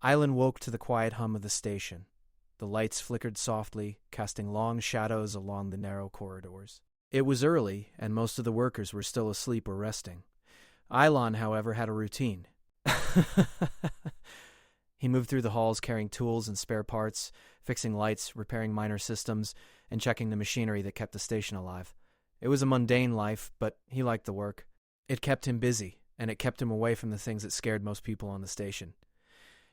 Island woke to the quiet hum of the station. The lights flickered softly, casting long shadows along the narrow corridors. It was early, and most of the workers were still asleep or resting. Ilon, however, had a routine. He moved through the halls carrying tools and spare parts, fixing lights, repairing minor systems, and checking the machinery that kept the station alive. It was a mundane life, but he liked the work. It kept him busy, and it kept him away from the things that scared most people on the station.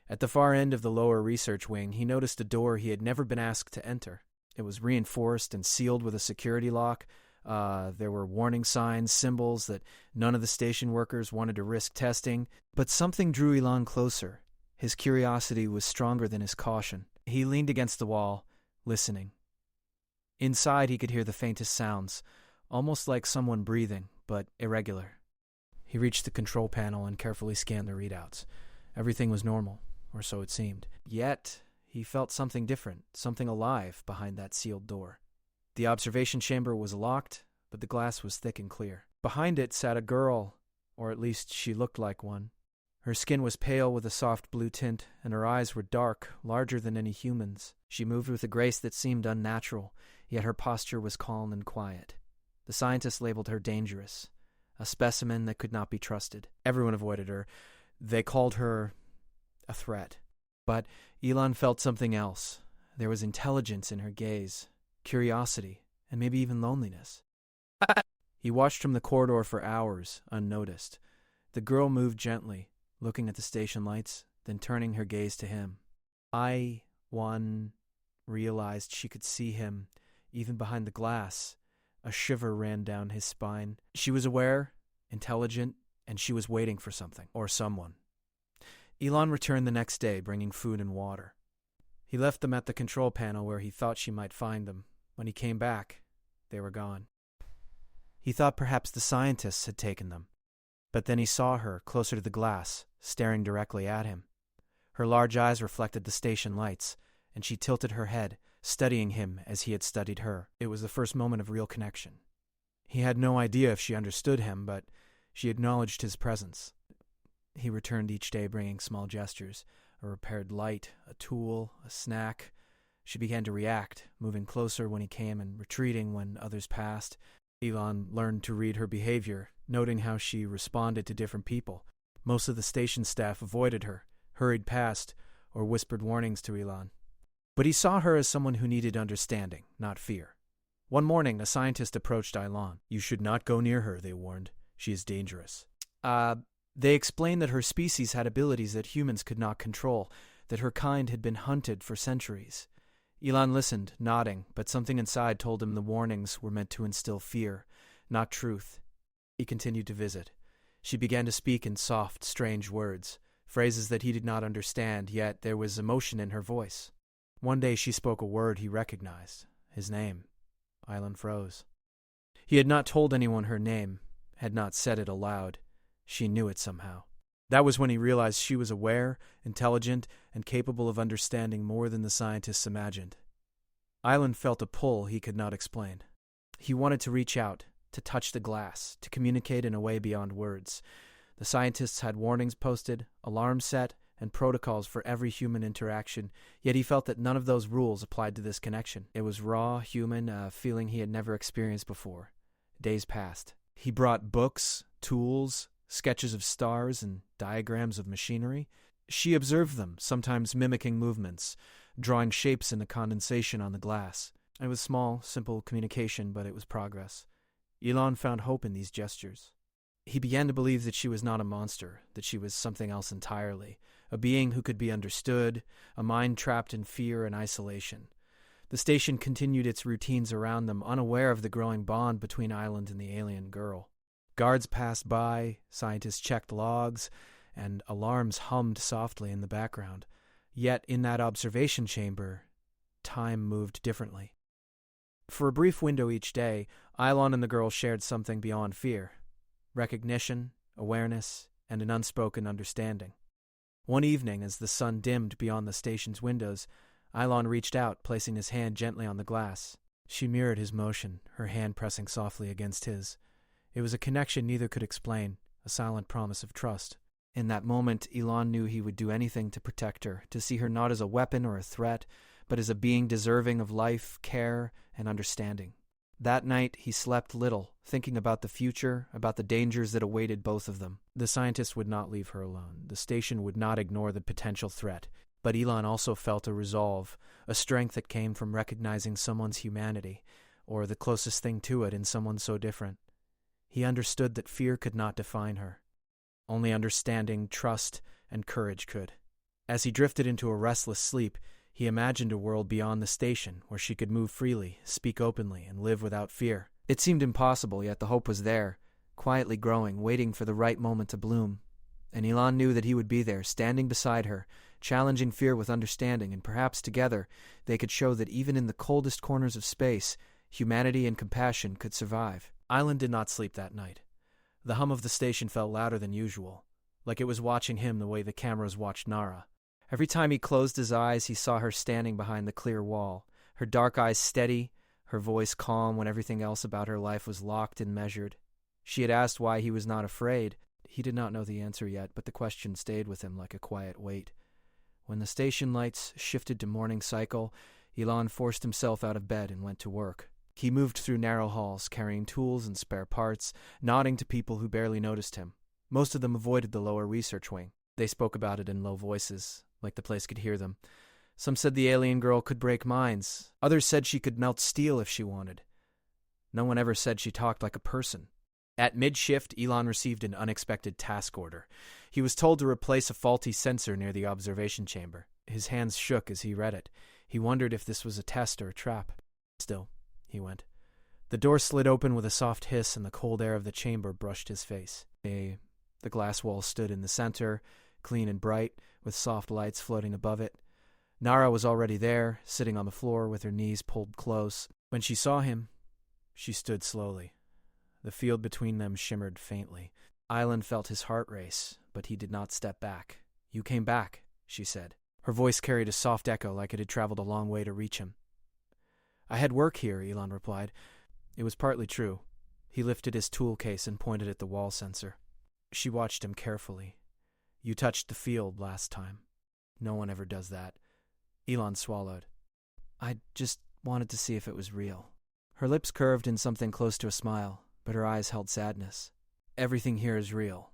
At the far end of the lower research wing, he noticed a door he had never been asked to enter. It was reinforced and sealed with a security lock. There were warning signs, symbols that none of the station workers wanted to risk testing. But something drew Elon closer. His curiosity was stronger than his caution. He leaned against the wall, listening. Inside, he could hear the faintest sounds, almost like someone breathing, but irregular. He reached the control panel and carefully scanned the readouts. Everything was normal, or so it seemed. Yet, he felt something different, something alive behind that sealed door. The observation chamber was locked, but the glass was thick and clear. Behind it sat a girl, or at least she looked like one. Her skin was pale with a soft blue tint, and her eyes were dark, larger than any human's. She moved with a grace that seemed unnatural, yet her posture was calm and quiet. The scientists labeled her dangerous, a specimen that could not be trusted. Everyone avoided her. They called her a threat. But Elon felt something else. There was intelligence in her gaze, curiosity, and maybe even loneliness. He watched from the corridor for hours, unnoticed. The girl moved gently, looking at the station lights, then turning her gaze to him. One realized she could see him, even behind the glass. A shiver ran down his spine. She was aware, intelligent, and she was waiting for something, or someone. Elon returned the next day, bringing food and water. He left them at the control panel where he thought she might find them. When he came back, they were gone. He thought perhaps the scientists had taken them. But then he saw her, closer to the glass, staring directly at him. Her large eyes reflected the station lights, and she tilted her head, studying him as he had studied her. It was the first moment of real connection. He had no idea if she understood him, but she acknowledged his presence. He returned each day bringing small gestures, a repaired light, a tool, a snack. She began to react, moving closer when he came and retreating when others passed. Elon learned to read her behavior, noting how she responded to different people. Most of the station staff avoided her, hurried past, or whispered warnings to Elon. But he saw her as someone who needed understanding, not fear. One morning, a scientist approached Elon. "You should not go near her," they warned. "She is dangerous." They explained that her species had abilities that humans could not control, that her kind had been hunted for centuries. Elon listened, nodding, but something inside told him the warnings were meant to instill fear, not truth. He continued to visit. She began to speak in soft, strange words, phrases that he did not understand, yet there was emotion in her voice. One day she spoke a word he recognized, his name. Elon froze. He had not told anyone her name, had not said it aloud. She knew it somehow. That was when he realized she was aware, intelligent, and capable of understanding more than the scientists imagined. Elon felt a pull he could not explain. He wanted to reach out, to touch the glass, to communicate in a way beyond words. The scientists had warnings posted, alarms set, and protocols for every human interaction, yet he felt that none of those rules applied to this connection. It was raw, human, a feeling he had never experienced before. Days passed. He brought books, tools, sketches of stars, and diagrams of machinery. She observed them, sometimes mimicking movements, drawing shapes in the condensation on the glass. It was small, simple communication, but it was progress. Elon found hope in these gestures. He began to believe that she was not a monster, that she was something else entirely, a being who could be understood, a mind trapped in fear and isolation. The station continued its routines around them, unaware of the growing bond between Island and the alien girl. Guards passed by, scientists checked logs, and alarms hummed softly in the background. Yet in that observation chamber, time moved differently. For a brief window each day, Elon and the girl shared something beyond fear. Recognition, awareness, and an unspoken understanding. One evening, as the sun dimmed beyond the station's windows, Elon reached out, placing his hand gently on the glass. She mirrored his motion, her hand pressing softly against his. It was a connection neither could explain, a silent promise of trust. In that moment, Elon knew he would do anything to protect her, to see her not as a weapon or a threat, but as a being deserving of life, care, and understanding. That night, he slept little, thinking about the future, about the dangers that awaited both of them. The scientist would not leave her alone. The station would not ignore the potential threat. But Elon also felt a resolve, a strength that came from recognizing someone's humanity, or the closest thing to it in someone so different. He understood that fear could not define her. Only understanding, trust, and courage could. As he drifted into a restless sleep, he imagined a world beyond the station where she could move freely, speak openly, and live without fear. It seemed impossible, yet the hope was there, quietly growing, waiting for the right moment to bloom. And Elon knew that he would be there, standing beside her, challenging fear with understanding, and perhaps together they could show that even in the coldest corners of space, humanity and compassion could survive. Island did not sleep that night. The hum of the station felt louder than usual, like it was watching him the way the cameras watched Nara. Every time he closed his eyes, he saw her standing behind the clear wall, her dark eyes steady, her voice calm when everything else about her life was locked and measured. She had asked why he was not afraid. He did not know the answer yet, but the question stayed with him like a quiet weight. When the station lights shifted to morning cycle, Elon forced himself out of bed and went to work. He moved through narrow halls, carrying tools and spare parts, nodding to people who barely noticed him. Most of them avoided the lower research wing. They spoke about it in low voices, like the place could hear them. Some said the alien girl could break minds. Others said she could melt steel if she wanted. No one ever said she talked like a person. At mid-shift, Elon received an unexpected task order. He was told to replace a faulty sensor near the observation chamber. His hands shook as he read it. He wondered if this was a test or a trap. Still, he went. The door slid open with a soft hiss, and the cold air of the chamber brushed his face. The glass wall stood in the center, clean and bright, with soft lights floating above it. Nara was already there, sitting on the floor with her knees pulled close. When she saw him, she stood slowly. The field between them shimmered faintly. Island felt his heart race, but he did not step back. "You came back," she said. Her voice carried a soft echo like it had traveled a long way to reach him. "I had work here," Elon replied. It was partly true. He lifted his tool case and pointed at the wall sensor. She watched him carefully. "You touched the field last time. No one ever does that." Elon swallowed. "I just wanted to see if it was real." Her lips curved in something close to a smile, but her eyes held sadness. "Everything here is real,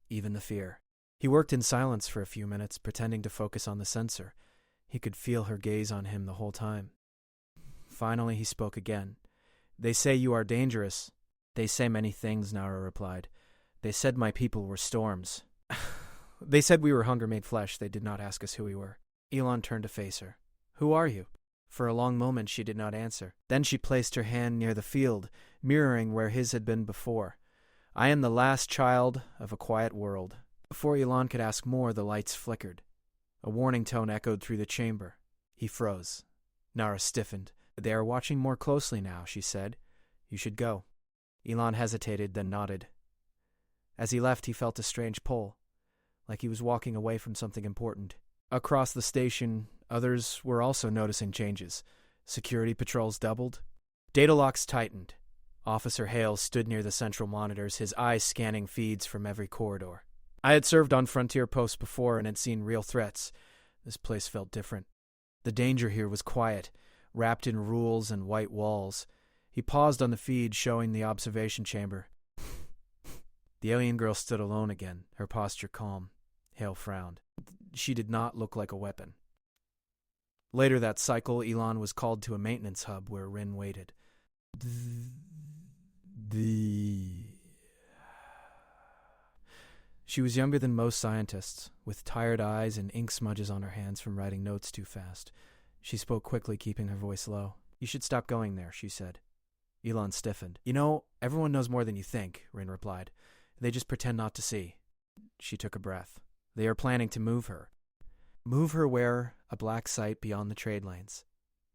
even the fear." He worked in silence for a few minutes, pretending to focus on the sensor. He could feel her gaze on him the whole time. Finally, he spoke again. "They say you are dangerous." "They say many things," Nara replied. "They said my people were storms." "They said we were hunger made flesh. They did not ask us who we were." Elon turned to face her. "Who are you?" For a long moment she did not answer. Then she placed her hand near the field, mirroring where his had been before. "I am the last child of a quiet world." Before Elon could ask more, the lights flickered. A warning tone echoed through the chamber. He froze. Nara stiffened. "They are watching more closely now," she said. "You should go." Elon hesitated, then nodded. As he left, he felt a strange pull, like he was walking away from something important. Across the station, others were also noticing changes. Security patrols doubled. Data locks tightened. Officer Hales stood near the central monitors, his eyes scanning feeds from every corridor. I had served on frontier posts before and had seen real threats. This place felt different. The danger here was quiet, wrapped in rules and white walls. He paused on the feed, showing the observation chamber. The alien girl stood alone again, her posture calm. Hale frowned. She did not look like a weapon. Later that cycle, Elon was called to a maintenance hub where Rin waited. She was younger than most scientists, with tired eyes and ink smudges on her hands from writing notes too fast. She spoke quickly, keeping her voice low. "You should stop going there," she said. Elon stiffened. "You know, everyone knows more than you think," Rin replied. "They just pretend not to see." She took a breath. "They are planning to move her." Move her where? A black site beyond the trade lanes.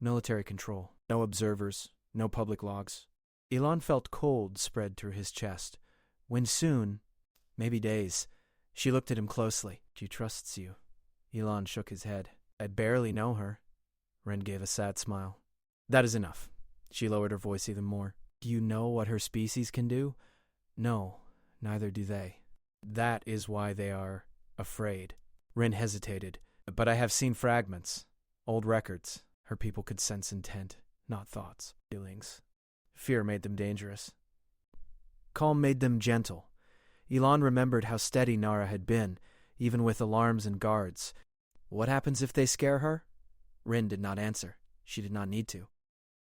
Military control. No observers. No public logs. Elon felt cold spread through his chest. When soon? Maybe days. She looked at him closely. "She trusts you." Elon shook his head. "I barely know her." Ren gave a sad smile. "That is enough." She lowered her voice even more. "Do you know what her species can do?" "No, neither do they." "That is why they are Afraid. Rin hesitated. But I have seen fragments. Old records. Her people could sense intent, not thoughts, feelings. Fear made them dangerous. Calm made them gentle. Elon remembered how steady Nara had been, even with alarms and guards. What happens if they scare her? Rin did not answer. She did not need to.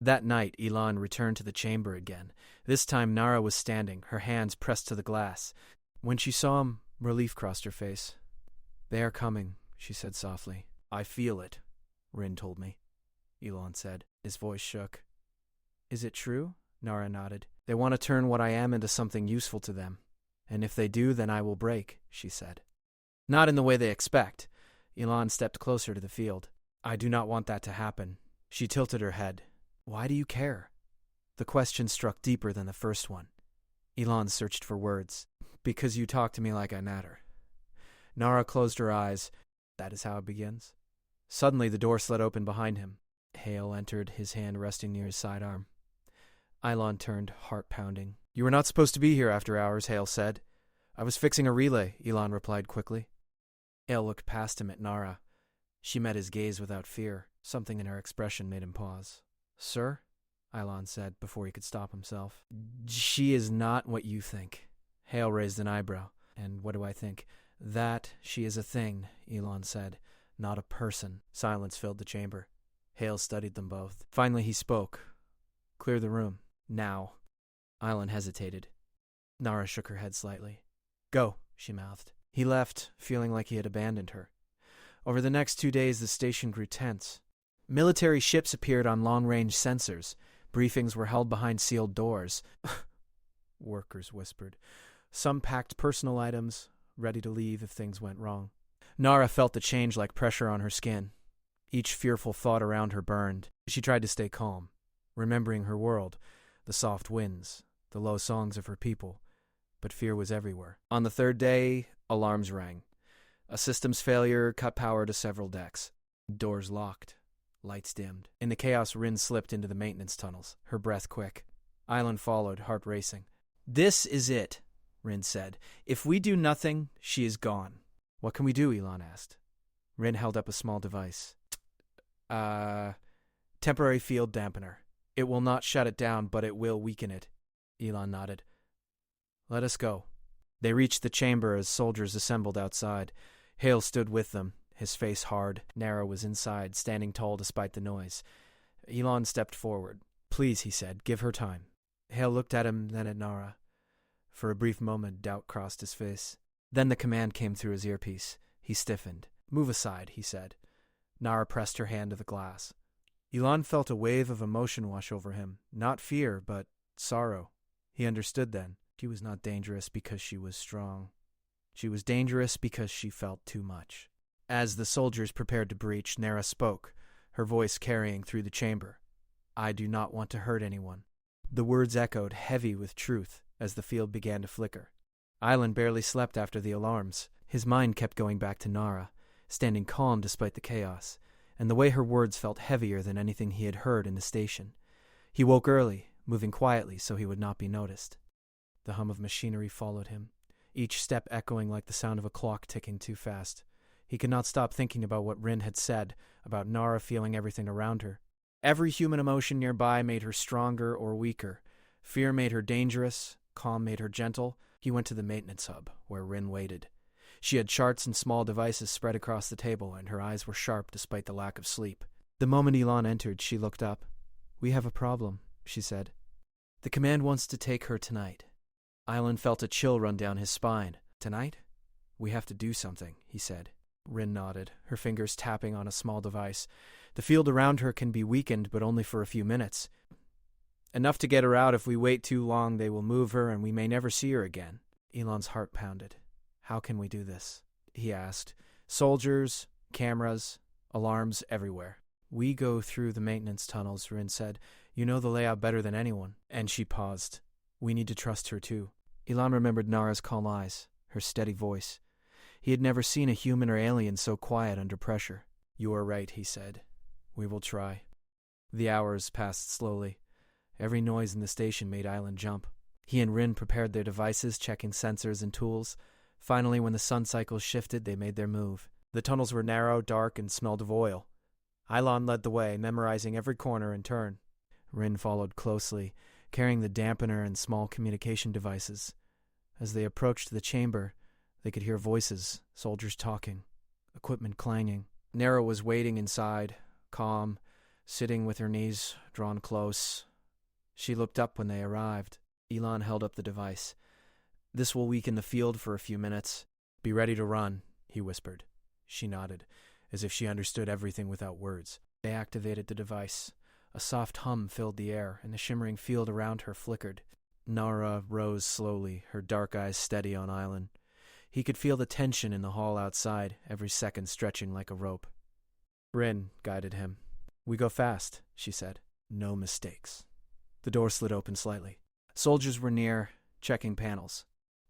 That night, Elon returned to the chamber again. This time Nara was standing, her hands pressed to the glass. When she saw him, relief crossed her face. They are coming, she said softly. I feel it, Rin told me. Elon said. His voice shook. Is it true? Nara nodded. They want to turn what I am into something useful to them. And if they do, then I will break, she said. Not in the way they expect. Elon stepped closer to the field. I do not want that to happen. She tilted her head. Why do you care? The question struck deeper than the first one. Elon searched for words. Because you talk to me like I matter. Nara closed her eyes. That is how it begins. Suddenly the door slid open behind him. Hale entered, his hand resting near his sidearm. Elon turned, heart pounding. You were not supposed to be here after hours, Hale said. I was fixing a relay, Elon replied quickly. Hale looked past him at Nara. She met his gaze without fear. Something in her expression made him pause. Sir? Elon said before he could stop himself. She is not what you think. Hale raised an eyebrow. And what do I think? That she is a thing, Elon said. Not a person. Silence filled the chamber. Hale studied them both. Finally he spoke. Clear the room. Now. Elon hesitated. Nara shook her head slightly. Go, she mouthed. He left, feeling like he had abandoned her. Over the next 2 days, the station grew tense. Military ships appeared on long-range sensors. Briefings were held behind sealed doors. Workers whispered. Some packed personal items, ready to leave if things went wrong. Nara felt the change like pressure on her skin. Each fearful thought around her burned. She tried to stay calm, remembering her world, the soft winds, the low songs of her people. But fear was everywhere. On the third day, alarms rang. A systems failure cut power to several decks. Doors locked. Lights dimmed. In the chaos, Rin slipped into the maintenance tunnels, her breath quick. Island followed, heart racing. This is it, Rin said. If we do nothing, she is gone. What can we do? Elon asked. Rin held up a small device. Temporary field dampener. It will not shut it down, but it will weaken it. Elon nodded. Let us go. They reached the chamber as soldiers assembled outside. Hale stood with them, his face hard. Nara was inside, standing tall despite the noise. Elon stepped forward. Please, he said, give her time. Hale looked at him, then at Nara. For a brief moment, doubt crossed his face. Then the command came through his earpiece. He stiffened. Move aside, he said. Nara pressed her hand to the glass. Elon felt a wave of emotion wash over him. Not fear, but sorrow. He understood then. She was not dangerous because she was strong. She was dangerous because she felt too much. As the soldiers prepared to breach, Nara spoke, her voice carrying through the chamber. I do not want to hurt anyone. The words echoed, heavy with truth, as the field began to flicker. Island barely slept after the alarms. His mind kept going back to Nara, standing calm despite the chaos, and the way her words felt heavier than anything he had heard in the station. He woke early, moving quietly so he would not be noticed. The hum of machinery followed him, each step echoing like the sound of a clock ticking too fast. He could not stop thinking about what Rin had said, about Nara feeling everything around her. Every human emotion nearby made her stronger or weaker. Fear made her dangerous, calm made her gentle. He went to the maintenance hub, where Rin waited. She had charts and small devices spread across the table, and her eyes were sharp despite the lack of sleep. The moment Elon entered, she looked up. We have a problem, she said. The command wants to take her tonight. Island felt a chill run down his spine. Tonight? We have to do something, he said. Rin nodded, her fingers tapping on a small device. The field around her can be weakened, but only for a few minutes. Enough to get her out. If we wait too long, they will move her, and we may never see her again. Elon's heart pounded. How can we do this? He asked. Soldiers, cameras, alarms everywhere. We go through the maintenance tunnels, Rin said. You know the layout better than anyone. And she paused. We need to trust her, too. Elon remembered Nara's calm eyes, her steady voice. He had never seen a human or alien so quiet under pressure. You are right, he said. We will try. The hours passed slowly. Every noise in the station made Island jump. He and Rin prepared their devices, checking sensors and tools. Finally, when the sun cycles shifted, they made their move. The tunnels were narrow, dark, and smelled of oil. Eilon led the way, memorizing every corner and turn. Rin followed closely, carrying the dampener and small communication devices. As they approached the chamber, they could hear voices, soldiers talking, equipment clanging. Nera was waiting inside, calm, sitting with her knees drawn close. She looked up when they arrived. Elon held up the device. "This will weaken the field for a few minutes. Be ready to run," he whispered. She nodded, as if she understood everything without words. They activated the device. A soft hum filled the air, and the shimmering field around her flickered. Nara rose slowly, her dark eyes steady on Eilon. He could feel the tension in the hall outside, every second stretching like a rope. Rin guided him. "We go fast," she said. "No mistakes." The door slid open slightly. Soldiers were near, checking panels.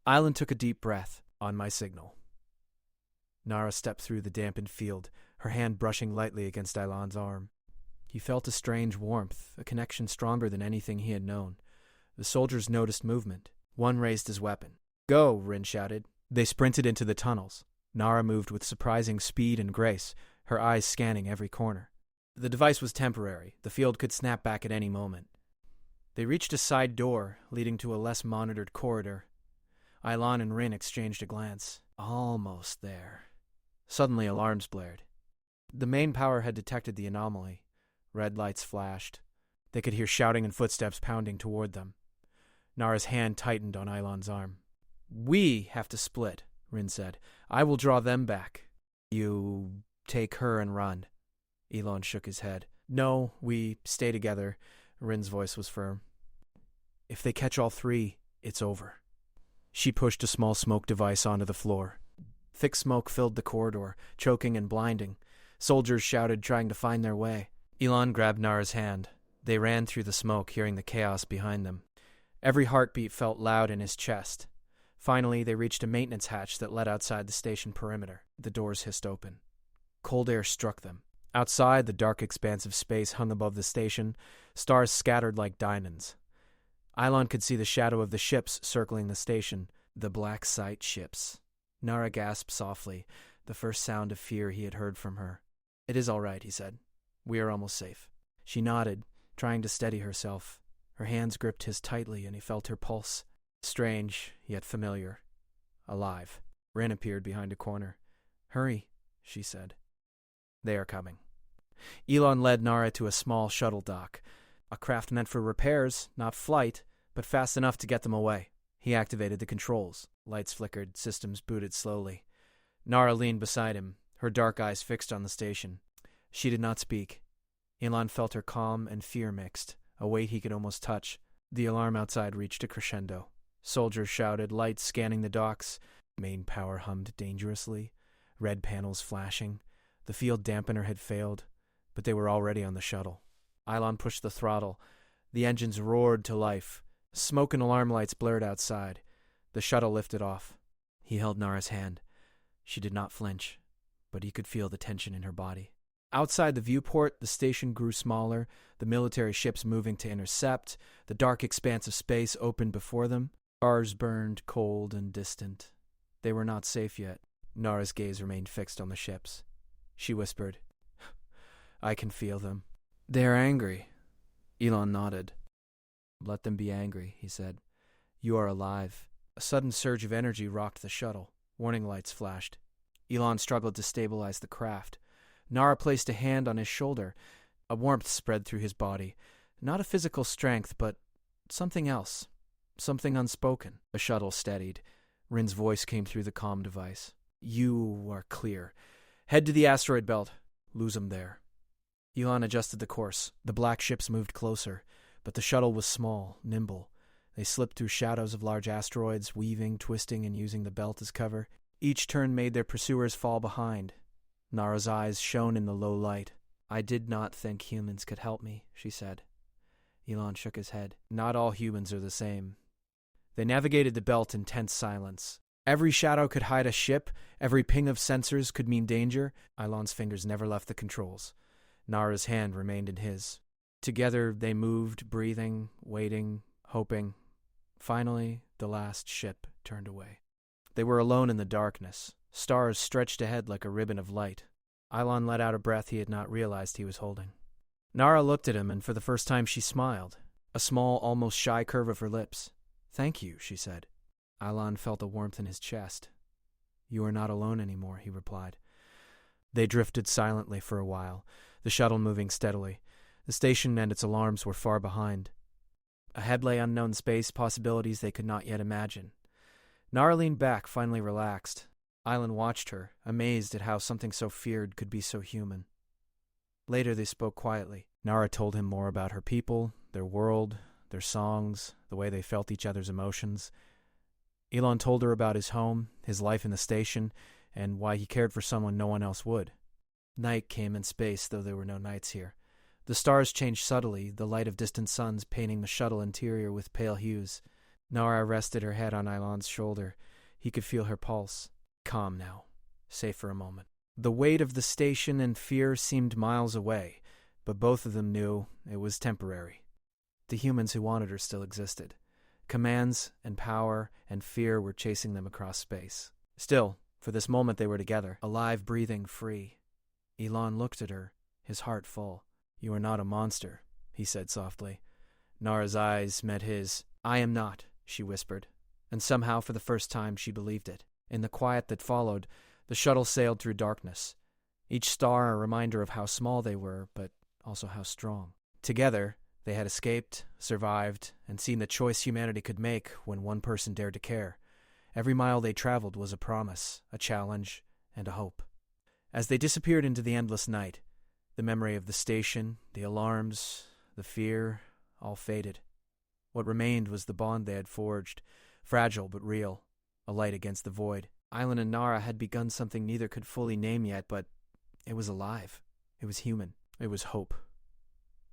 Eilon took a deep breath. "On my signal." Nara stepped through the dampened field, her hand brushing lightly against Eilon's arm. He felt a strange warmth, a connection stronger than anything he had known. The soldiers noticed movement. One raised his weapon. "Go!" Rin shouted. They sprinted into the tunnels. Nara moved with surprising speed and grace, her eyes scanning every corner. The device was temporary. The field could snap back at any moment. They reached a side door, leading to a less monitored corridor. Eilon and Rin exchanged a glance. Almost there. Suddenly alarms blared. The main power had detected the anomaly. Red lights flashed. They could hear shouting and footsteps pounding toward them. Nara's hand tightened on Eilon's arm. "We have to split," Rin said. "I will draw them back." "You take her and run." Elon shook his head. "No, we stay together." Rin's voice was firm. "If they catch all three, it's over." She pushed a small smoke device onto the floor. Thick smoke filled the corridor, choking and blinding. Soldiers shouted, trying to find their way. Elon grabbed Nara's hand. They ran through the smoke, hearing the chaos behind them. Every heartbeat felt loud in his chest. Finally, they reached a maintenance hatch that led outside the station perimeter. The doors hissed open. Cold air struck them. Outside, the dark expanse of space hung above the station, stars scattered like diamonds. Eilon could see the shadow of the ships circling the station, the black sight ships. Nara gasped softly, the first sound of fear he had heard from her. "It is all right," he said. "We are almost safe." She nodded, trying to steady herself. Her hands gripped his tightly, and he felt her pulse. Strange, yet familiar. Alive. Rin appeared behind a corner. "Hurry," she said. "They are coming." Elon led Nara to a small shuttle dock. A craft meant for repairs, not flight, but fast enough to get them away. He activated the controls. Lights flickered, systems booted slowly. Nara leaned beside him, her dark eyes fixed on the station. She did not speak. Elon felt her calm and fear mixed, a weight he could almost touch. The alarm outside reached a crescendo. Soldiers shouted, lights scanning the docks. Main power hummed dangerously, red panels flashing. The field dampener had failed, but they were already on the shuttle. Eilon pushed the throttle. The engines roared to life. Smoke and alarm lights blurred outside. The shuttle lifted off. He held Nara's hand. She did not flinch, but he could feel the tension in her body. Outside the viewport, the station grew smaller, the military ships moving to intercept. The dark expanse of space opened before them. Stars burned cold and distant. They were not safe yet. Nara's gaze remained fixed on the ships. She whispered, "I can feel them." "They are angry." Elon nodded. "Let them be angry," he said. "You are alive." A sudden surge of energy rocked the shuttle. Warning lights flashed. Elon struggled to stabilize the craft. Nara placed a hand on his shoulder. A warmth spread through his body. Not a physical strength, but something else. Something unspoken. The shuttle steadied. Rin's voice came through the comm device. "You are clear. Head to the asteroid belt. Lose 'em there." Elon adjusted the course. The black ships moved closer, but the shuttle was small, nimble. They slipped through shadows of large asteroids, weaving, twisting, and using the belt as cover. Each turn made their pursuers fall behind. Nara's eyes shone in the low light. "I did not think humans could help me," she said. Elon shook his head. "Not all humans are the same." They navigated the belt in tense silence. Every shadow could hide a ship. Every ping of sensors could mean danger. Eilon's fingers never left the controls. Nara's hand remained in his. Together they moved, breathing, waiting, hoping. Finally, the last ship turned away. They were alone in the darkness. Stars stretched ahead like a ribbon of light. Ilon let out a breath he had not realized he was holding. Nara looked at him, and for the first time she smiled, a small, almost shy curve of her lips. "Thank you," she said. Ilon felt a warmth in his chest. "You are not alone anymore," he replied. They drifted silently for a while, the shuttle moving steadily. The station and its alarms were far behind. Ahead lay unknown space, possibilities they could not yet imagine. Nara leaned back, finally relaxed. Ilon watched her, amazed at how something so feared could be so human. Later they spoke quietly. Nara told him more about her people, their world, their songs, the way they felt each other's emotions. Elon told her about his home, his life in the station, and why he cared for someone no one else would. Night came in space, though there were no nights here. The stars changed subtly, the light of distant suns painting the shuttle interior with pale hues. Nara rested her head on Ilon's shoulder. He could feel her pulse. Calm now. Safe for a moment. The weight of the station and fear seemed miles away, but both of them knew it was temporary. The humans who wanted her still existed. Commands and power and fear were chasing them across space. Still, for this moment they were together, alive, breathing, free. Elon looked at her, his heart full. "You are not a monster," he said softly. Nara's eyes met his. "I am not," she whispered, and somehow for the first time she believed it. In the quiet that followed, the shuttle sailed through darkness, each star a reminder of how small they were, but also how strong. Together, they had escaped, survived, and seen the choice humanity could make when one person dared to care. Every mile they traveled was a promise, a challenge, and a hope. As they disappeared into the endless night, the memory of the station, the alarms, the fear, all faded. What remained was the bond they had forged, fragile but real, a light against the void. Ilon and Nara had begun something neither could fully name yet, but it was alive. It was human. It was hope.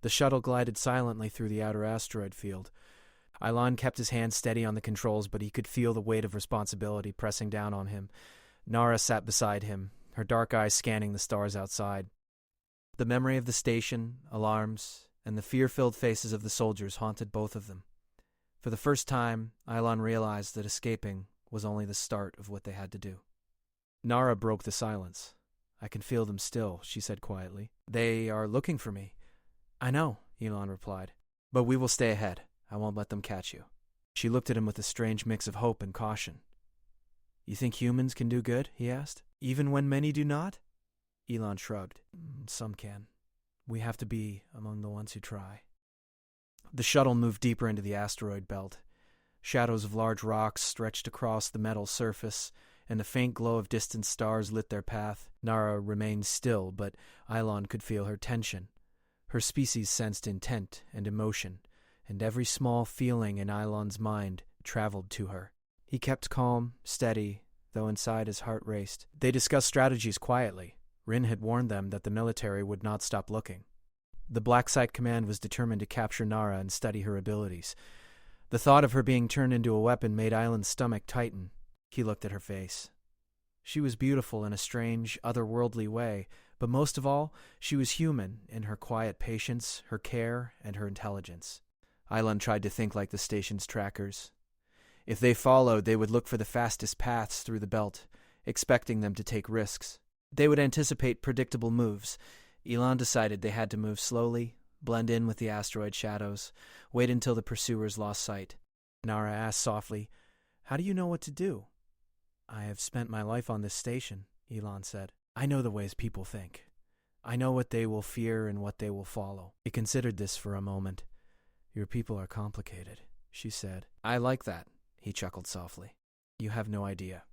The shuttle glided silently through the outer asteroid field. Ilon kept his hand steady on the controls, but he could feel the weight of responsibility pressing down on him. Nara sat beside him, her dark eyes scanning the stars outside. The memory of the station, alarms, and the fear-filled faces of the soldiers haunted both of them. For the first time, Ilon realized that escaping was only the start of what they had to do. Nara broke the silence. "I can feel them still," she said quietly. "They are looking for me." "I know," Elon replied. "But we will stay ahead. I won't let them catch you." She looked at him with a strange mix of hope and caution. "You think humans can do good?" he asked. "Even when many do not?" Elon shrugged. "Some can. We have to be among the ones who try." The shuttle moved deeper into the asteroid belt. Shadows of large rocks stretched across the metal surface, and the faint glow of distant stars lit their path. Nara remained still, but Ilon could feel her tension. Her species sensed intent and emotion, and every small feeling in Ilon's mind traveled to her. He kept calm, steady, though inside his heart raced. They discussed strategies quietly. Rin had warned them that the military would not stop looking. The Black Site Command was determined to capture Nara and study her abilities. The thought of her being turned into a weapon made Ilon's stomach tighten. He looked at her face. She was beautiful in a strange, otherworldly way, but most of all, she was human in her quiet patience, her care, and her intelligence. Ilon tried to think like the station's trackers. If they followed, they would look for the fastest paths through the belt, expecting them to take risks. They would anticipate predictable moves. Elon decided they had to move slowly, blend in with the asteroid shadows, wait until the pursuers lost sight. Nara asked softly, "How do you know what to do?" "I have spent my life on this station," Elon said. "I know the ways people think. I know what they will fear and what they will follow." He considered this for a moment. "Your people are complicated," she said. "I like that," he chuckled softly. "You have no idea."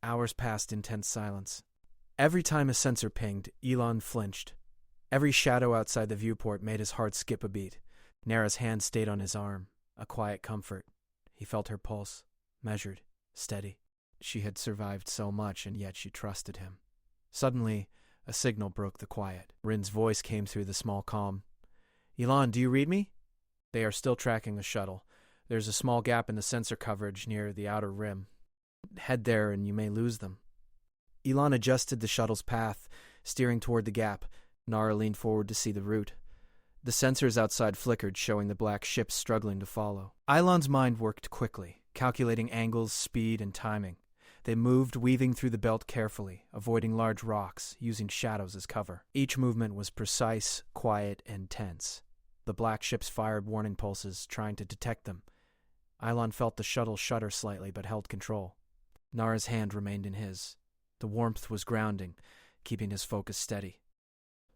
Hours passed in tense silence. Every time a sensor pinged, Elon flinched. Every shadow outside the viewport made his heart skip a beat. Nara's hand stayed on his arm, a quiet comfort. He felt her pulse, measured, steady. She had survived so much, and yet she trusted him. Suddenly, a signal broke the quiet. Rin's voice came through the small comm. "Elon, do you read me?" "They are still tracking the shuttle. There's a small gap in the sensor coverage near the outer rim. Head there and you may lose them." Elon adjusted the shuttle's path, steering toward the gap. Nara leaned forward to see the route. The sensors outside flickered, showing the black ships struggling to follow. Ilon's mind worked quickly, calculating angles, speed, and timing. They moved, weaving through the belt carefully, avoiding large rocks, using shadows as cover. Each movement was precise, quiet, and tense. The black ships fired warning pulses, trying to detect them. Ilon felt the shuttle shudder slightly, but held control. Nara's hand remained in his. The warmth was grounding, keeping his focus steady.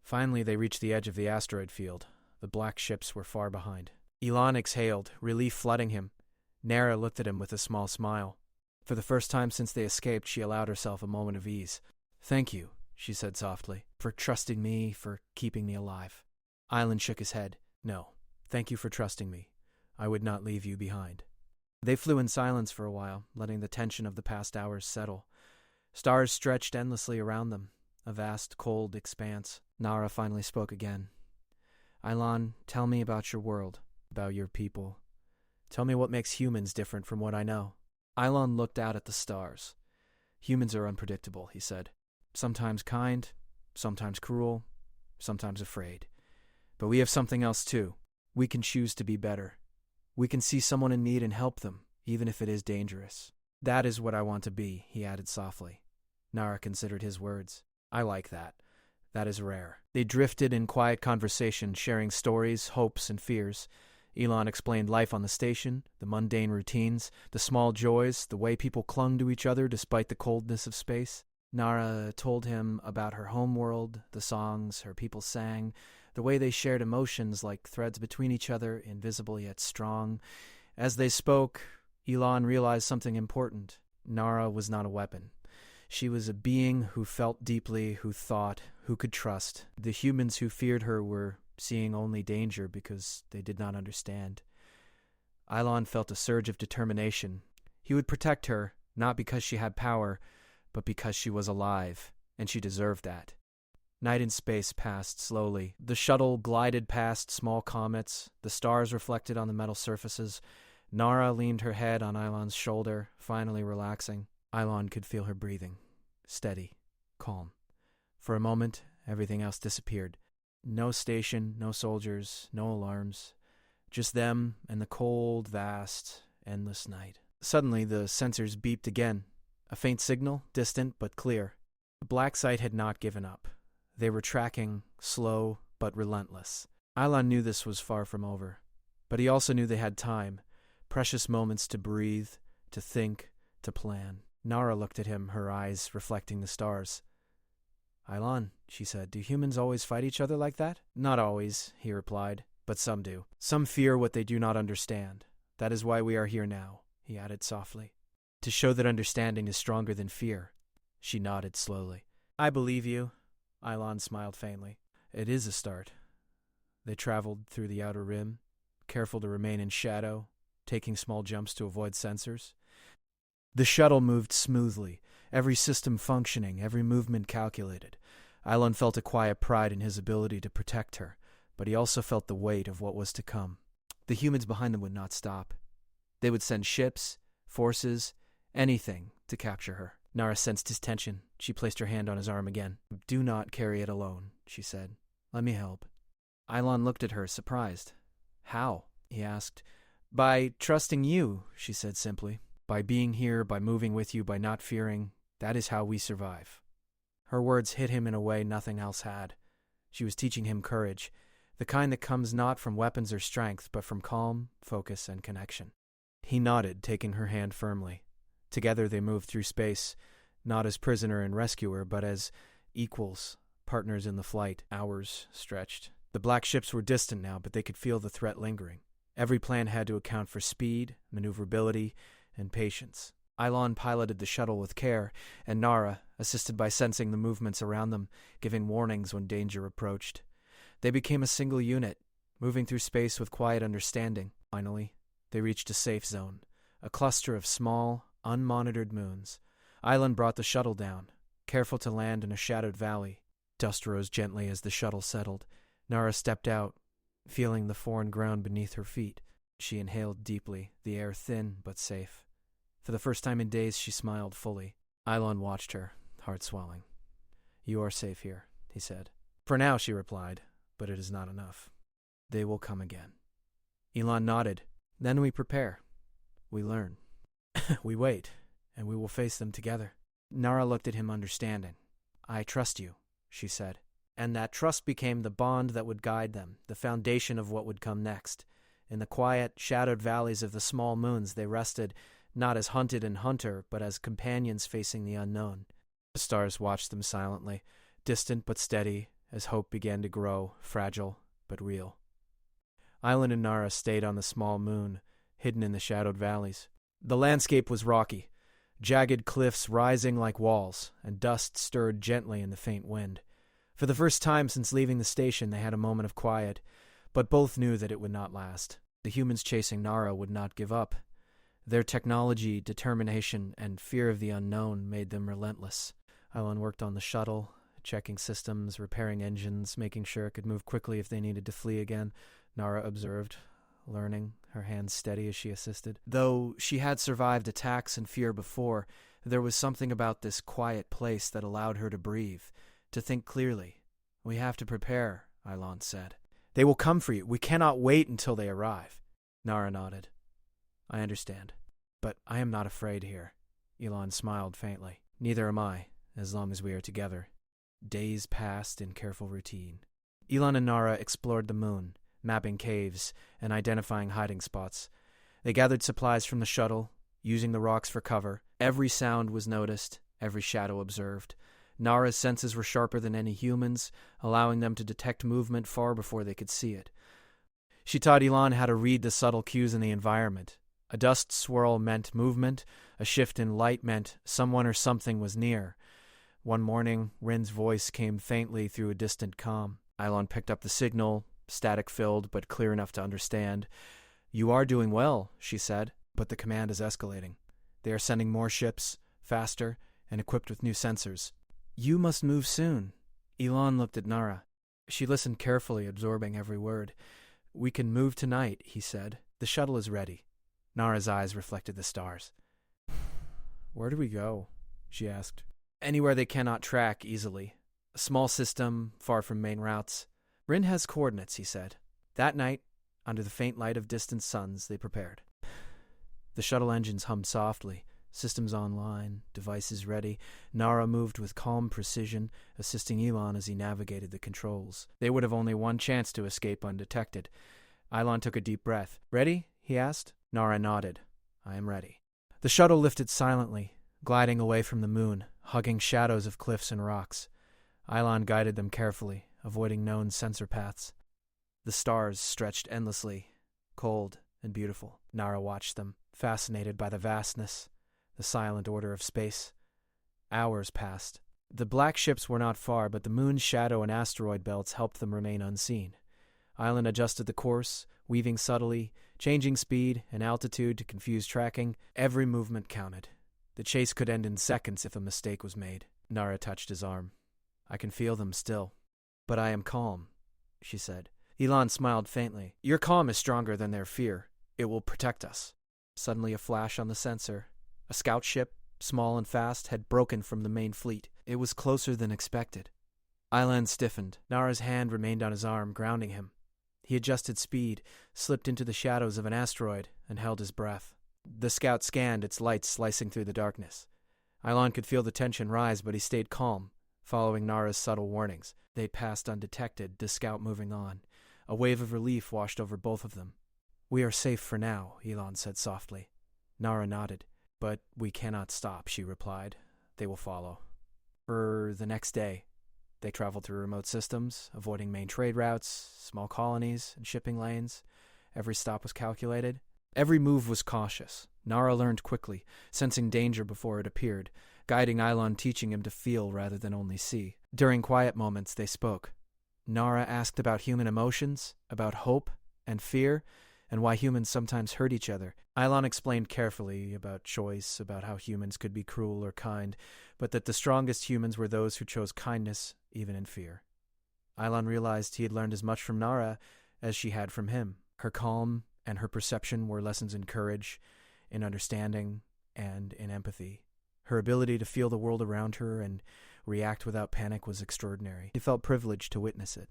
Finally, they reached the edge of the asteroid field. The black ships were far behind. Elon exhaled, relief flooding him. Nara looked at him with a small smile. For the first time since they escaped, she allowed herself a moment of ease. "Thank you," she said softly, "for trusting me, for keeping me alive." Island shook his head. "No, thank you for trusting me. I would not leave you behind." They flew in silence for a while, letting the tension of the past hours settle. Stars stretched endlessly around them, a vast, cold expanse. Nara finally spoke again. "Ilon, tell me about your world, about your people. Tell me what makes humans different from what I know." Ilon looked out at the stars. "Humans are unpredictable," he said. "Sometimes kind, sometimes cruel, sometimes afraid. But we have something else too. We can choose to be better. We can see someone in need and help them, even if it is dangerous. That is what I want to be," he added softly. Nara considered his words. "I like that. That is rare." They drifted in quiet conversation, sharing stories, hopes, and fears. Elon explained life on the station, the mundane routines, the small joys, the way people clung to each other despite the coldness of space. Nara told him about her homeworld, the songs her people sang, the way they shared emotions like threads between each other, invisible yet strong. As they spoke, Elon realized something important. Nara was not a weapon. She was a being who felt deeply, who thought, who could trust. The humans who feared her were seeing only danger because they did not understand. Ilon felt a surge of determination. He would protect her, not because she had power, but because she was alive, and she deserved that. Night in space passed slowly. The shuttle glided past small comets, the stars reflected on the metal surfaces. Nara leaned her head on Ilon's shoulder, finally relaxing. Ilon could feel her breathing, steady, calm. For a moment, everything else disappeared. No station, no soldiers, no alarms. Just them and the cold, vast, endless night. Suddenly, the sensors beeped again. A faint signal, distant but clear. The black site had not given up. They were tracking, slow but relentless. Ilon knew this was far from over. But he also knew they had time, precious moments to breathe, to think, to plan. Nara looked at him, her eyes reflecting the stars. "Ilon," she said, "do humans always fight each other like that?" "Not always," he replied, "but some do. Some fear what they do not understand. That is why we are here now," he added softly. "To show that understanding is stronger than fear." She nodded slowly. "I believe you." Ilon smiled faintly. "It is a start." They traveled through the outer rim, careful to remain in shadow, taking small jumps to avoid sensors. The shuttle moved smoothly, every system functioning, every movement calculated. Ilon felt a quiet pride in his ability to protect her, but he also felt the weight of what was to come. The humans behind them would not stop. They would send ships, forces, anything to capture her. Nara sensed his tension. She placed her hand on his arm again. "Do not carry it alone," she said. "Let me help." Ilon looked at her, surprised. "How?" he asked. "By trusting you," she said simply. "By being here, by moving with you, by not fearing. That is how we survive." Her words hit him in a way nothing else had. She was teaching him courage, the kind that comes not from weapons or strength, but from calm, focus, and connection. He nodded, taking her hand firmly. Together they moved through space, not as prisoner and rescuer, but as equals, partners in the flight. Hours stretched. The black ships were distant now, but they could feel the threat lingering. Every plan had to account for speed, maneuverability, and patience. Ilon piloted the shuttle with care, and Nara, assisted by sensing the movements around them, giving warnings when danger approached. They became a single unit, moving through space with quiet understanding. Finally, they reached a safe zone, a cluster of small, unmonitored moons. Ilon brought the shuttle down, careful to land in a shadowed valley. Dust rose gently as the shuttle settled. Nara stepped out, feeling the foreign ground beneath her feet. She inhaled deeply, the air thin but safe. For the first time in days, she smiled fully. Ilon watched her, heart swelling. "You are safe here," he said. "For now," she replied, "but it is not enough. They will come again." Elon nodded. "Then we prepare. We learn. We wait. and we will face them together. Nara looked at him understanding. I trust you, she said. And that trust became the bond that would guide them, the foundation of what would come next. In the quiet, shadowed valleys of the small moons they rested, not as hunted and hunter, but as companions facing the unknown. The stars watched them silently, distant but steady, as hope began to grow, fragile but real. Island and Nara stayed on the small moon, hidden in the shadowed valleys. The landscape was rocky, jagged cliffs rising like walls, and dust stirred gently in the faint wind. For the first time since leaving the station, they had a moment of quiet, but both knew that it would not last. The humans chasing Nara would not give up. Their technology, determination, and fear of the unknown made them relentless. Island worked on the shuttle, checking systems, repairing engines, making sure it could move quickly if they needed to flee again. Nara observed, learning, her hands steady as she assisted. Though she had survived attacks and fear before, there was something about this quiet place that allowed her to breathe, to think clearly. We have to prepare, Island said. They will come for you. We cannot wait until they arrive. Nara nodded. I understand. But I am not afraid here. Elon smiled faintly. Neither am I, as long as we are together. Days passed in careful routine. Elon and Nara explored the moon, mapping caves and identifying hiding spots. They gathered supplies from the shuttle, using the rocks for cover. Every sound was noticed, every shadow observed. Nara's senses were sharper than any humans, allowing them to detect movement far before they could see it. She taught Elon how to read the subtle cues in the environment. A dust swirl meant movement, a shift in light meant someone or something was near. One morning, Rin's voice came faintly through a distant comm. Elon picked up the signal, static-filled but clear enough to understand. You are doing well, she said, but the command is escalating. They are sending more ships, faster, and equipped with new sensors. You must move soon. Elon looked at Nara. She listened carefully, absorbing every word. We can move tonight, he said. The shuttle is ready. Nara's eyes reflected the stars. Where do we go? She asked. Anywhere they cannot track easily. A small system, far from main routes. Rin has coordinates, he said. That night, under the faint light of distant suns, they prepared. The shuttle engines hummed softly. Systems online, devices ready. Nara moved with calm precision, assisting Elon as he navigated the controls. They would have only one chance to escape undetected. Elon took a deep breath. Ready? He asked. Nara nodded. I am ready. The shuttle lifted silently, gliding away from the moon, hugging shadows of cliffs and rocks. Elon guided them carefully, avoiding known sensor paths. The stars stretched endlessly, cold and beautiful. Nara watched them, fascinated by the vastness, the silent order of space. Hours passed. The black ships were not far, but the moon's shadow and asteroid belts helped them remain unseen. Island adjusted the course, weaving subtly, changing speed and altitude to confuse tracking. Every movement counted. The chase could end in seconds if a mistake was made. Nara touched his arm. I can feel them still. But I am calm, she said. Elon smiled faintly. Your calm is stronger than their fear. It will protect us. Suddenly a flash on the sensor. A scout ship, small and fast, had broken from the main fleet. It was closer than expected. Island stiffened. Nara's hand remained on his arm, grounding him. He adjusted speed, slipped into the shadows of an asteroid, and held his breath. The scout scanned, its lights slicing through the darkness. Island could feel the tension rise, but he stayed calm, following Nara's subtle warnings. They passed undetected, the scout moving on. A wave of relief washed over both of them. We are safe for now, Elon said softly. Nara nodded. But we cannot stop, she replied. They will follow. For the next day, they traveled through remote systems, avoiding main trade routes, small colonies, and shipping lanes. Every stop was calculated. Every move was cautious. Nara learned quickly, sensing danger before it appeared, guiding Ilon, teaching him to feel rather than only see. During quiet moments, they spoke. Nara asked about human emotions, about hope and fear, and why humans sometimes hurt each other. Ilon explained carefully about choice, about how humans could be cruel or kind, but that the strongest humans were those who chose kindness, even in fear. Ilon realized he had learned as much from Nara as she had from him. Her calm and her perception were lessons in courage, in understanding, and in empathy. Her ability to feel the world around her and react without panic was extraordinary. He felt privileged to witness it.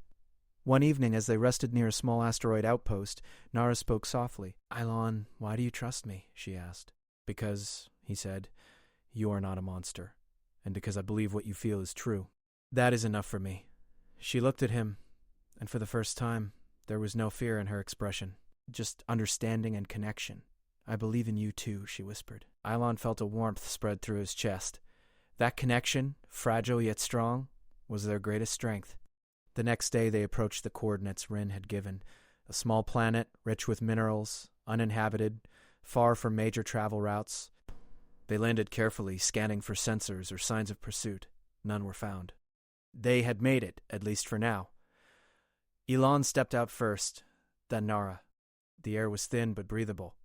One evening, as they rested near a small asteroid outpost, Nara spoke softly. Ilon, why do you trust me? She asked. Because, he said, you are not a monster, and because I believe what you feel is true. That is enough for me." She looked at him, and for the first time, there was no fear in her expression, just understanding and connection. "I believe in you too," she whispered. Ilon felt a warmth spread through his chest. That connection, fragile yet strong, was their greatest strength. The next day they approached the coordinates Rin had given, a small planet rich with minerals, uninhabited, far from major travel routes. They landed carefully, scanning for sensors or signs of pursuit. None were found. They had made it, at least for now. Elon stepped out first, then Nara. The air was thin but breathable.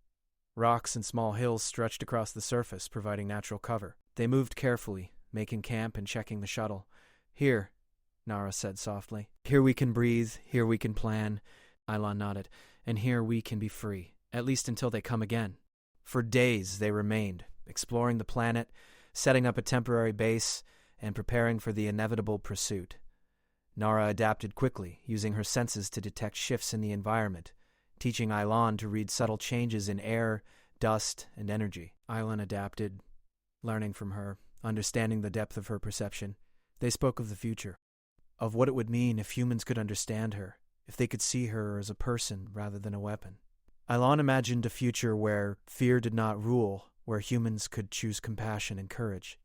Rocks and small hills stretched across the surface, providing natural cover. They moved carefully, making camp and checking the shuttle. "Here," Nara said softly. "Here we can breathe, here we can plan." Ilon nodded. "And here we can be free, at least until they come again." For days they remained, exploring the planet, setting up a temporary base, and preparing for the inevitable pursuit. Nara adapted quickly, using her senses to detect shifts in the environment, teaching Ilon to read subtle changes in air, dust, and energy. Ilon adapted, learning from her, understanding the depth of her perception. They spoke of the future, of what it would mean if humans could understand her, if they could see her as a person rather than a weapon. Ilon imagined a future where fear did not rule, where humans could choose compassion and courage.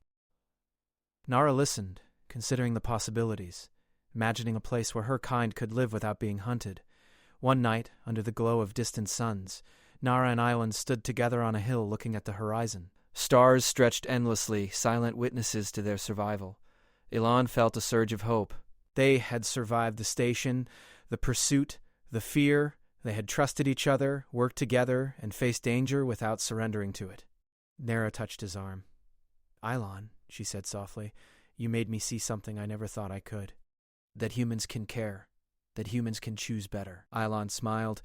Nara listened, considering the possibilities, imagining a place where her kind could live without being hunted. One night, under the glow of distant suns, Nara and Ilon stood together on a hill looking at the horizon. Stars stretched endlessly, silent witnesses to their survival. Elon felt a surge of hope. They had survived the station, the pursuit, the fear. They had trusted each other, worked together, and faced danger without surrendering to it. Nara touched his arm. "Ilon," she said softly, "you made me see something I never thought I could. That humans can care. That humans can choose better." Ilon smiled.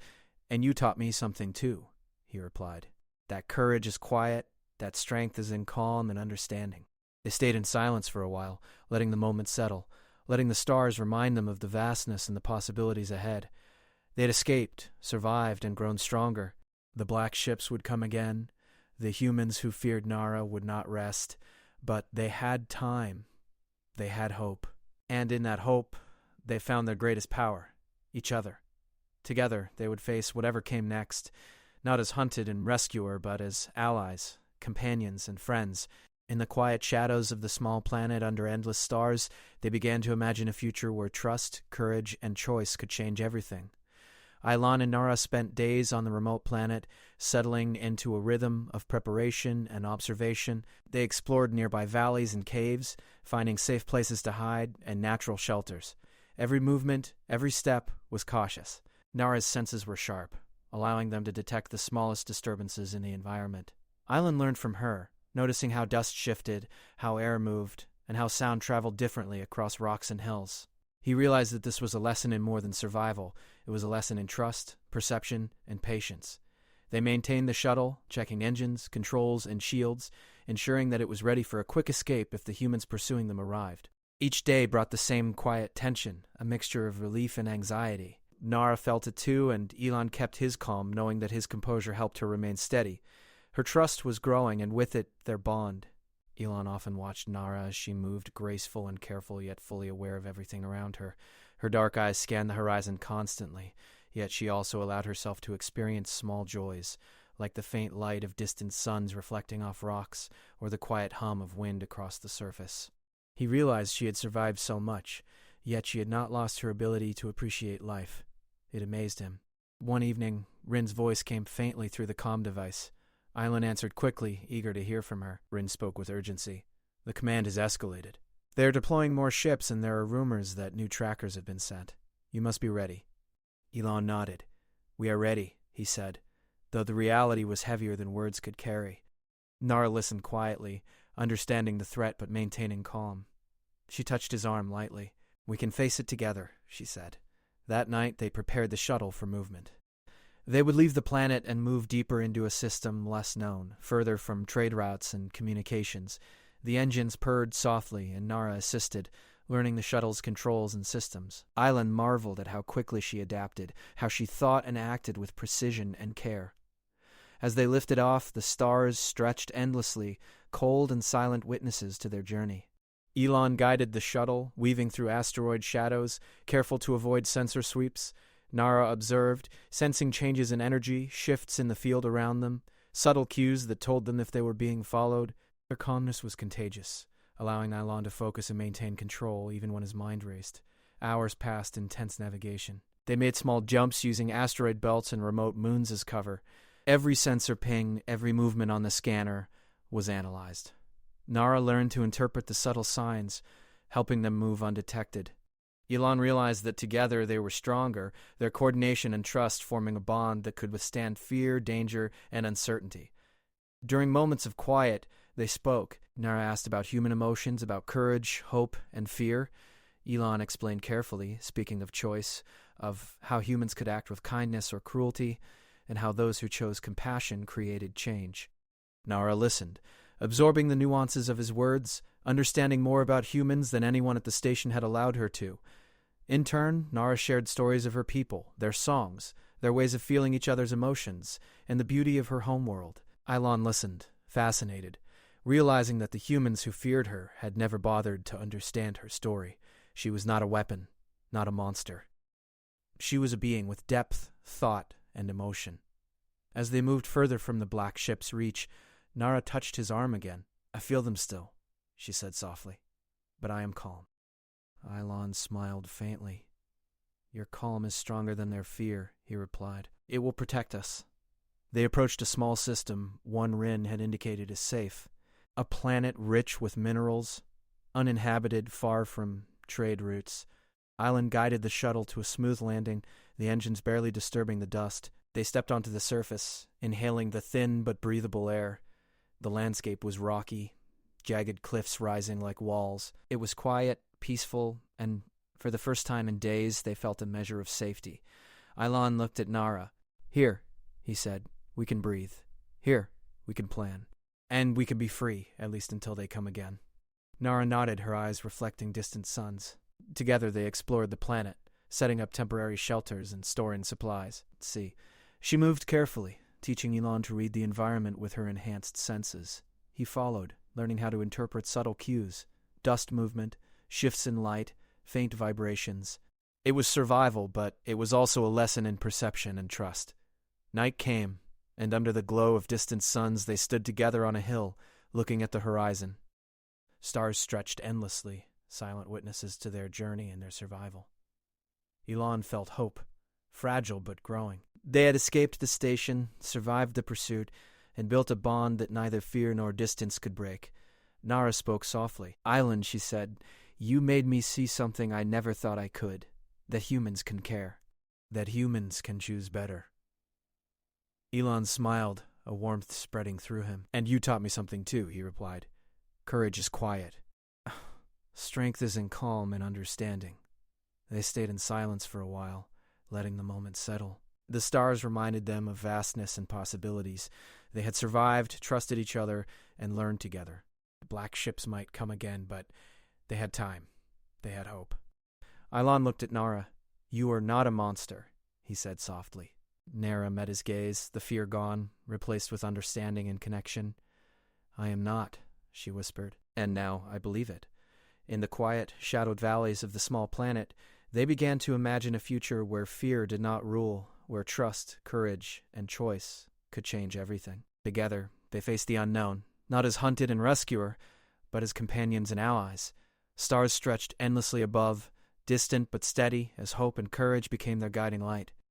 "And you taught me something too," he replied. "That courage is quiet, that strength is in calm and understanding." They stayed in silence for a while, letting the moment settle, letting the stars remind them of the vastness and the possibilities ahead. They had escaped, survived, and grown stronger. The black ships would come again. The humans who feared Nara would not rest. But they had time. They had hope. And in that hope, they found their greatest power, each other. Together, they would face whatever came next, not as hunted and rescuer, but as allies, companions, and friends. In the quiet shadows of the small planet under endless stars, they began to imagine a future where trust, courage, and choice could change everything. Ilon and Nara spent days on the remote planet, settling into a rhythm of preparation and observation. They explored nearby valleys and caves, finding safe places to hide and natural shelters. Every movement, every step was cautious. Nara's senses were sharp, allowing them to detect the smallest disturbances in the environment. Ilon learned from her, noticing how dust shifted, how air moved, and how sound traveled differently across rocks and hills. He realized that this was a lesson in more than survival. It was a lesson in trust, perception, and patience. They maintained the shuttle, checking engines, controls, and shields, ensuring that it was ready for a quick escape if the humans pursuing them arrived. Each day brought the same quiet tension, a mixture of relief and anxiety. Nara felt it too, and Elon kept his calm, knowing that his composure helped her remain steady. Her trust was growing, and with it, their bond. Elon often watched Nara as she moved, graceful and careful, yet fully aware of everything around her. Her dark eyes scanned the horizon constantly, yet she also allowed herself to experience small joys, like the faint light of distant suns reflecting off rocks, or the quiet hum of wind across the surface. He realized she had survived so much, yet she had not lost her ability to appreciate life. It amazed him. One evening, Rin's voice came faintly through the comm device. Ilon answered quickly, eager to hear from her. Rin spoke with urgency. "The command has escalated. They are deploying more ships, and there are rumors that new trackers have been sent. You must be ready." Elon nodded. "We are ready," he said, though the reality was heavier than words could carry. Nara listened quietly, understanding the threat but maintaining calm. She touched his arm lightly. "We can face it together," she said. That night they prepared the shuttle for movement. They would leave the planet and move deeper into a system less known, further from trade routes and communications. The engines purred softly, and Nara assisted, learning the shuttle's controls and systems. Ilon marveled at how quickly she adapted, how she thought and acted with precision and care. As they lifted off, the stars stretched endlessly, cold and silent witnesses to their journey. Elon guided the shuttle, weaving through asteroid shadows, careful to avoid sensor sweeps. Nara observed, sensing changes in energy, shifts in the field around them, subtle cues that told them if they were being followed. Their calmness was contagious, allowing Elon to focus and maintain control even when his mind raced. Hours passed in tense navigation. They made small jumps using asteroid belts and remote moons as cover. Every sensor ping, every movement on the scanner was analyzed. Nara learned to interpret the subtle signs, helping them move undetected. Elon realized that together they were stronger, their coordination and trust forming a bond that could withstand fear, danger, and uncertainty. During moments of quiet, they spoke. Nara asked about human emotions, about courage, hope, and fear. Elon explained carefully, speaking of choice, of how humans could act with kindness or cruelty, and how those who chose compassion created change. Nara listened, absorbing the nuances of his words, understanding more about humans than anyone at the station had allowed her to. In turn, Nara shared stories of her people, their songs, their ways of feeling each other's emotions, and the beauty of her homeworld. Elon listened, fascinated, realizing that the humans who feared her had never bothered to understand her story. She was not a weapon, not a monster. She was a being with depth, thought, and emotion. As they moved further from the black ship's reach, Nara touched his arm again. "I feel them still," she said softly, "but I am calm." Elon smiled faintly. "Your calm is stronger than their fear," he replied. "It will protect us." They approached a small system one Rin had indicated as safe, a planet rich with minerals, uninhabited, far from trade routes. Island guided the shuttle to a smooth landing, the engines barely disturbing the dust. They stepped onto the surface, inhaling the thin but breathable air. The landscape was rocky, jagged cliffs rising like walls. It was quiet, peaceful, and for the first time in days, they felt a measure of safety. Elon looked at Nara. "Here," he said, "we can breathe. Here, we can plan. And we can be free, at least until they come again." Nara nodded, her eyes reflecting distant suns. Together they explored the planet, setting up temporary shelters and storing supplies. She moved carefully, teaching Elon to read the environment with her enhanced senses. He followed, learning how to interpret subtle cues, dust movement, shifts in light, faint vibrations. It was survival, but it was also a lesson in perception and trust. Night came, and under the glow of distant suns they stood together on a hill, looking at the horizon. Stars stretched endlessly, silent witnesses to their journey and their survival. Elon felt hope, fragile but growing. They had escaped the station, survived the pursuit, and built a bond that neither fear nor distance could break. Nara spoke softly. "Island," she said, "you made me see something I never thought I could. That humans can care. That humans can choose better." Elon smiled, a warmth spreading through him. "And you taught me something too," he replied. "Courage is quiet. Strength is in calm and understanding." They stayed in silence for a while, letting the moment settle. The stars reminded them of vastness and possibilities. They had survived, trusted each other, and learned together. Black ships might come again, but they had time. They had hope. Elon looked at Nara. "You are not a monster," he said softly. Nara met his gaze, the fear gone, replaced with understanding and connection. "I am not," she whispered, "and now I believe it." In the quiet, shadowed valleys of the small planet, they began to imagine a future where fear did not rule, where trust, courage, and choice could change everything. Together, they faced the unknown, not as hunted and rescuer, but as companions and allies. Stars stretched endlessly above, distant but steady, as hope and courage became their guiding light.